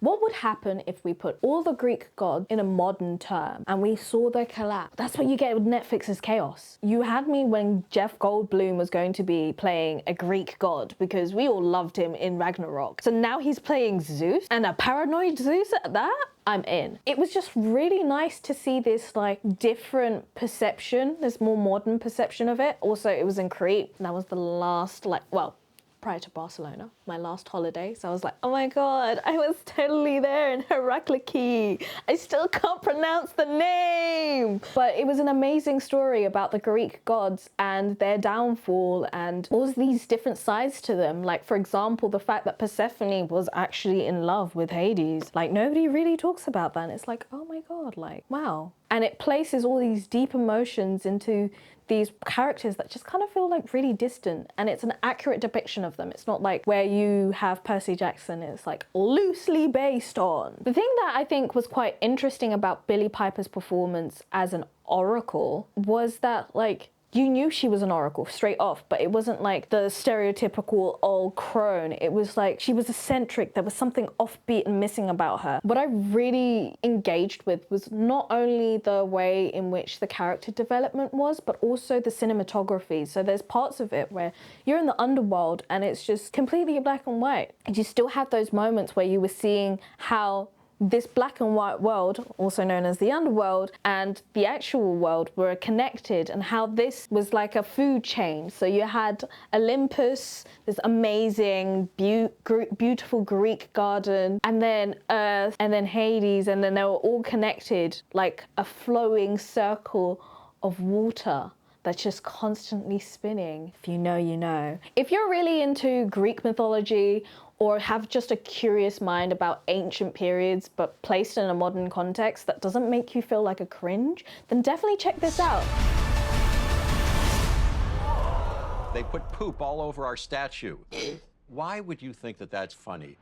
what would happen if we put all the Greek gods in a modern term and we saw their collapse? That's what you get with Netflix's KAOS. You had me when Jeff Goldblum was going to be playing a Greek god because we all loved him in Ragnarok. So now he's playing Zeus, and a paranoid Zeus at that? I'm in. It was just really nice to see this like different perception, this more modern perception of it. Also, it was in Crete. That was the last, like, well, prior to Barcelona, my last holiday. So I was like, oh my God, I was totally there in Heracliki. I still can't pronounce the name. But it was an amazing story about the Greek gods and their downfall and all these different sides to them. Like, for example, the fact that Persephone was actually in love with Hades. Like, nobody really talks about that. And it's like, oh my God, like, wow. And it places all these deep emotions into these characters that just kind of feel like really distant, and it's an accurate depiction of them. It's not like where you have Percy Jackson, it's like loosely based on. The thing that I think was quite interesting about Billie Piper's performance as an oracle was that, like, you knew she was an oracle straight off, but it wasn't like the stereotypical old crone. It was like she was eccentric. There was something offbeat and missing about her. What I really engaged with was not only the way in which the character development was, but also the cinematography. So there's parts of it where you're in the underworld and it's just completely black and white. And you still had those moments where you were seeing how this black and white world, also known as the underworld, and the actual world were connected, and how this was like a food chain. So you had Olympus, this amazing, beautiful Greek garden, and then Earth, and then Hades, and then they were all connected like a flowing circle of water that's just constantly spinning. If you know, you know. If you're really into Greek mythology or have just a curious mind about ancient periods but placed in a modern context that doesn't make you feel like a cringe, then definitely check this out. They put poop all over our statue. Why would you think that that's funny?